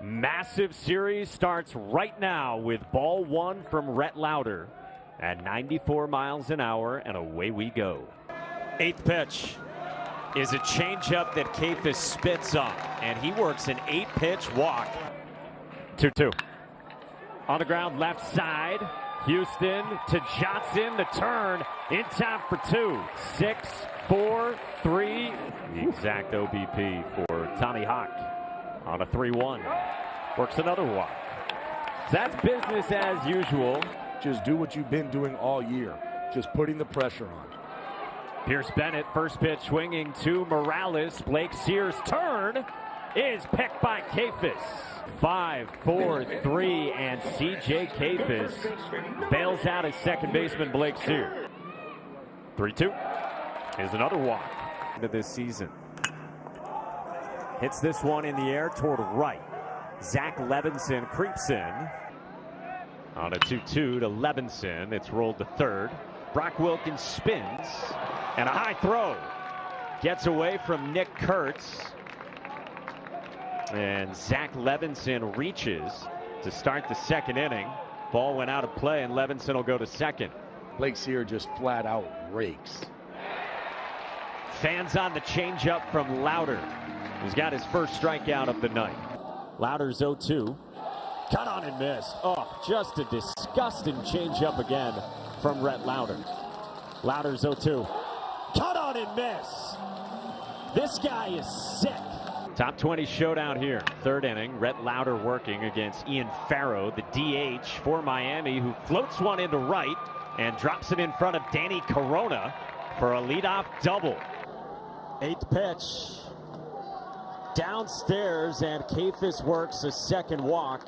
Massive series starts right now with ball one from Rhett Lowder at 94 miles an hour, and away we go. Eighth pitch is a changeup that Kafis spits up, and he works an 8-pitch walk. 2-2. On the ground, left side. Houston to Johnson, the turn in time for 2. 6, 4, 3. The exact OBP for Tommy Hawk on a 3-1. Works another walk. That's business as usual. Just do what you've been doing all year. Just putting the pressure on. Pierce Bennett, first pitch swinging to Morales. Blake Sears' turn is picked by Kafis. 5, 4, 3, and C.J. Kafis bails out his second baseman Blake Sears. 3-2 is another walk into this season. Hits this one in the air toward right. Zach Levinson creeps in on a 2-2 to Levinson. It's rolled to third. Brock Wilkins spins, and a high throw gets away from Nick Kurtz. And Zach Levinson reaches to start the second inning. Ball went out of play, and Levinson will go to second. Blake Sears just flat out rakes. Fans on the changeup from Lowder, who's got his first strikeout of the night. Lowder's 0-2. Cut on and missed. Oh, just a disgusting changeup again from Rhett Lowder. Lowder's 0-2. Cut on and miss. This guy is sick. Top 20 showdown here. Third inning. Rhett Lowder working against Ian Farrow, the DH for Miami, who floats one into right and drops it in front of Danny Corona for a leadoff double. Eighth pitch. Downstairs, and Kafis works a second walk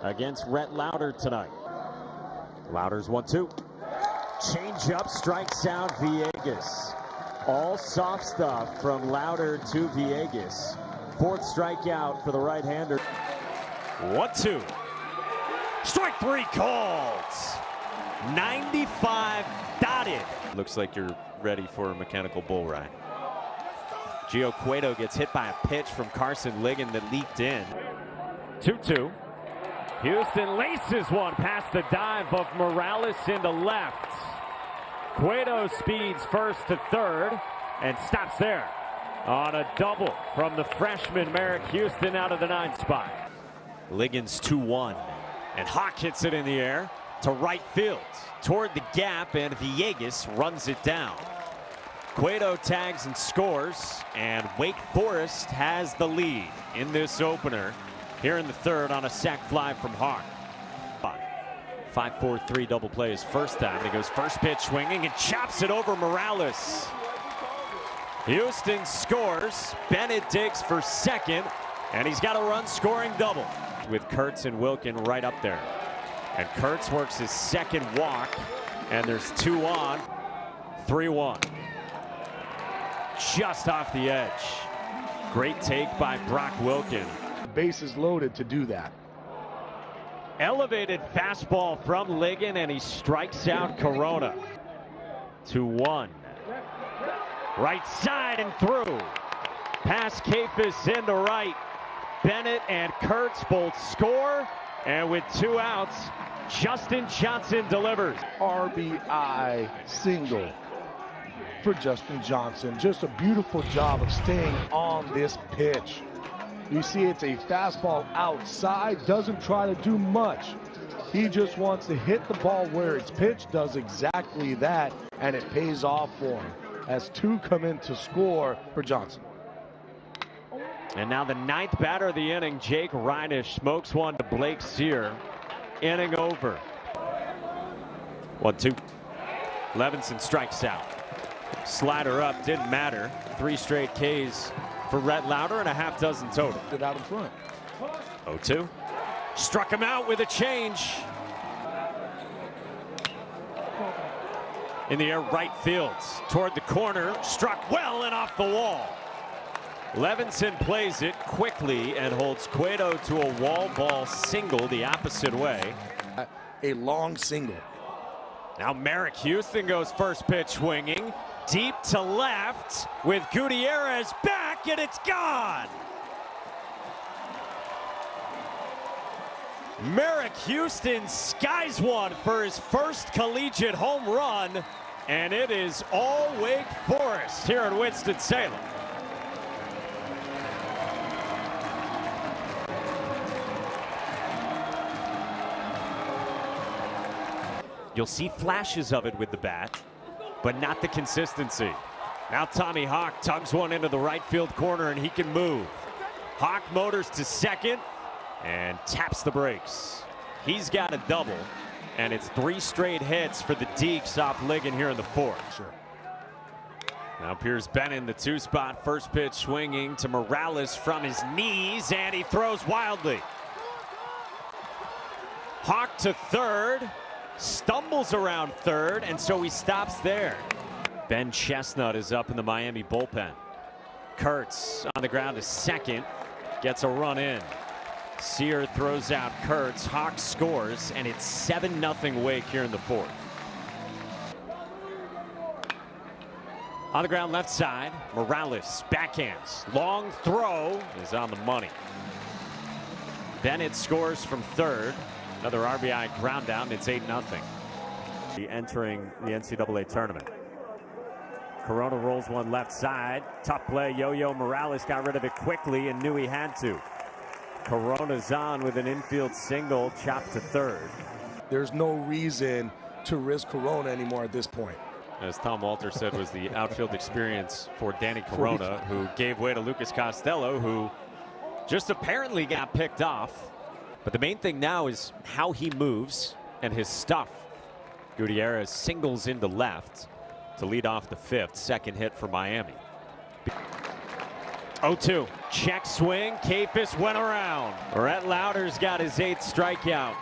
against Rhett Lowder tonight. Lowder's 1-2. Changeup strikes out Villegas. All soft stuff from Lowder to Villegas. Fourth strikeout for the right-hander. 1-2. Strike 3 called. 95 dotted. Looks like you're ready for a mechanical bull ride. Gio Cueto gets hit by a pitch from Carson Ligon that leaked in. 2-2. Houston laces one past the dive of Morales into left. Cueto speeds first to third and stops there on a double from the freshman Merrick Houston out of the 9th spot. Ligon's 2-1, and Hawk hits it in the air to right field toward the gap, and Villegas runs it down. Cueto tags and scores, and Wake Forest has the lead in this opener here in the third on a sac fly from Hawk. 5-4-3 double play his first time. He goes first pitch swinging and chops it over Morales. Houston scores. Bennett digs for second, and he's got a run scoring double with Kurtz and Wilkin right up there. And Kurtz works his second walk, and there's 2 on. 3-1. Just off the edge. Great take by Brock Wilkin. Bases loaded to do that. Elevated fastball from Ligon, and he strikes out Corona. 2-1. Right side and through. Past Kafis into right. Bennett and Kurtz both score, and with 2 outs, Justin Johnson delivers. RBI single for Justin Johnson. Just a beautiful job of staying on this pitch. You see it's a fastball outside, doesn't try to do much. He just wants to hit the ball where it's pitched, does exactly that, and it pays off for him as 2 come in to score for Johnson. And now the 9th batter of the inning, Jake Reinisch, smokes one to Blake Sear. Inning over. 1-2. Levinson strikes out. Slider up, didn't matter. 3 straight Ks for Rhett Lowder and a half dozen total. Get out in front. 0-2. Struck him out with a change. In the air, right field. Toward the corner. Struck well and off the wall. Levinson plays it quickly and holds Cueto to a wall ball single the opposite way. A long single. Now Merrick Houston goes first pitch swinging. Deep to left with Gutierrez back, and it's gone. Merrick Houston skies one for his first collegiate home run, and it is all Wake Forest here in Winston-Salem. You'll see flashes of it with the bat, but not the consistency. Now Tommy Hawk tugs one into the right field corner, and he can move. Hawk motors to second and taps the brakes. He's got a double, and it's 3 straight hits for the Deeks off Ligon here in the 4th. Sure. Now Piers Bennett in the 2 spot. First pitch swinging to Morales from his knees, and he throws wildly. Hawk to third, stumbles around third, and so he stops there. Ben Chestnut is up in the Miami bullpen. Kurtz on the ground to second, gets a run in. Sear throws out Kurtz. Hawk scores, and it's 7-0 Wake here in the 4th. On the ground left side, Morales backhands. Long throw is on the money. Bennett scores from third. Another RBI ground down. It's 8-0. Entering the NCAA tournament. Corona rolls one left side. Tough play. Yo-Yo Morales got rid of it quickly and knew he had to. Corona's on with an infield single, chopped to third. There's no reason to risk Corona anymore at this point. As Tom Walter said, was the outfield experience for Danny Corona, who gave way to Lucas Costello, who just apparently got picked off. But the main thing now is how he moves and his stuff. Gutierrez singles into left to lead off the 5th. Second hit for Miami. 0-2. Check swing. Kafis went around. Rhett Lowder's got his 8th strikeout.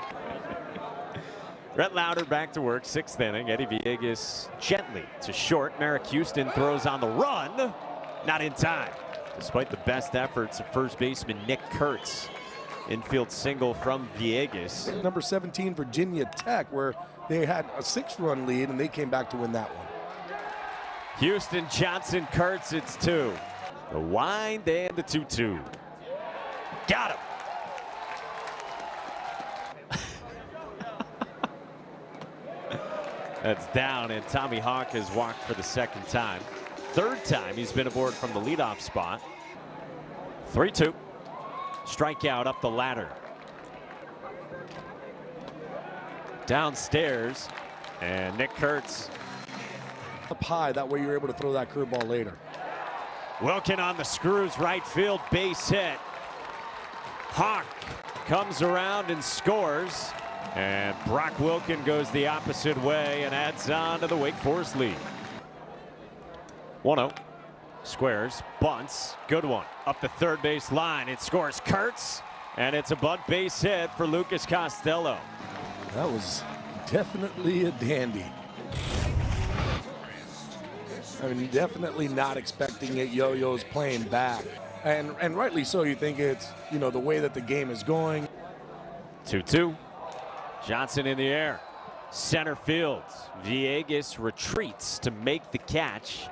Rhett Lowder back to work. 6th inning. Eddie Villegas gently to short. Merrick Houston throws on the run. Not in time. Despite the best efforts of first baseman Nick Kurtz. Infield single from Villegas. Number 17, Virginia Tech, where they had a 6-run lead and they came back to win that one. Houston, Johnson, Kurtz, it's 2. The wind and the 2-2. Got him. That's down, and Tommy Hawk has walked for the 2nd time. 3rd time he's been aboard from the leadoff spot. 3-2. Strikeout up the ladder. Downstairs, and Nick Kurtz. Up high, that way you're able to throw that curveball later. Wilkin on the screws, right field, base hit. Hawk comes around and scores. And Brock Wilkin goes the opposite way and adds on to the Wake Forest lead. 1-0. Squares, bunts, good one. Up the third base line, it scores Kurtz, and it's a bunt base hit for Lucas Costello. That was definitely a dandy. I mean, definitely not expecting it. Yo-Yo's playing back. And rightly so. You think it's, you know, the way that the game is going. 2-2. Johnson in the air. Center field. Villegas retreats to make the catch.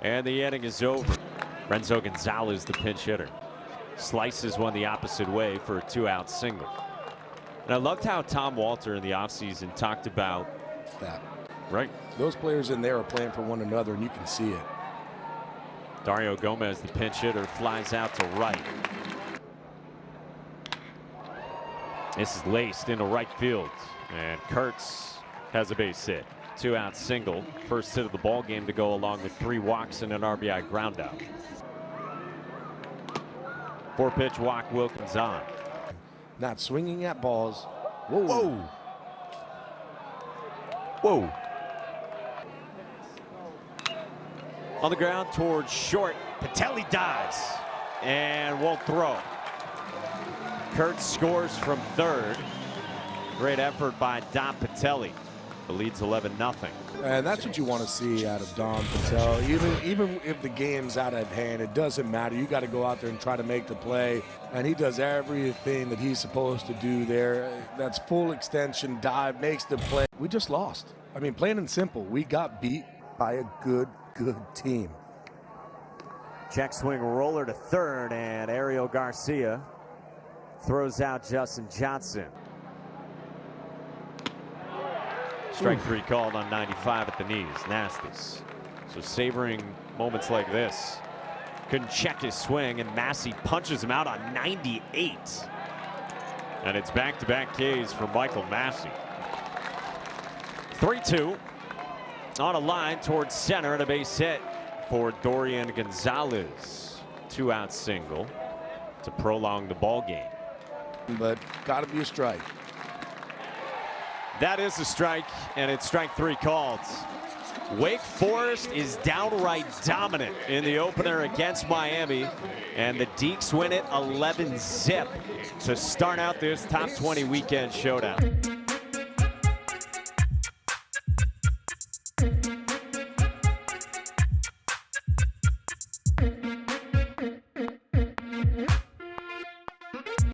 And the inning is over. Renzo Gonzalez, the pinch hitter. Slices one the opposite way for a 2-out single. And I loved how Tom Walter in the offseason talked about that. Right. Those players in there are playing for one another, and you can see it. Dario Gomez, the pinch hitter, flies out to right. This is laced into right field, and Kurtz has a base hit. 2-out single. First hit of the ball game to go along with 3 walks and an RBI groundout. 4-pitch walk, Wilkins on. Not swinging at balls. Whoa. Whoa. Whoa. On the ground towards short. Patelli dives and won't throw. Kurtz scores from third. Great effort by Don Patelli. The lead's 11-0. And that's what you want to see out of Don Patel. Even if the game's out of hand, it doesn't matter. You got to go out there and try to make the play. And he does everything that he's supposed to do there. That's full extension dive, makes the play. We just lost. I mean, plain and simple, we got beat by a good team. Check swing roller to third, and Ariel Garcia throws out Justin Johnson. Strike 3 called on 95 at the knees. Nasty. So savoring moments like this. Couldn't check his swing, and Massey punches him out on 98. And it's back-to-back Ks for Michael Massey. 3-2 on a line towards center, and a base hit for Dorian Gonzalez. 2-out single to prolong the ball game. But got to be a strike. That is a strike, and it's strike 3 called. Wake Forest is downright dominant in the opener against Miami, and the Deacs win it 11-zip to start out this top 20 weekend showdown.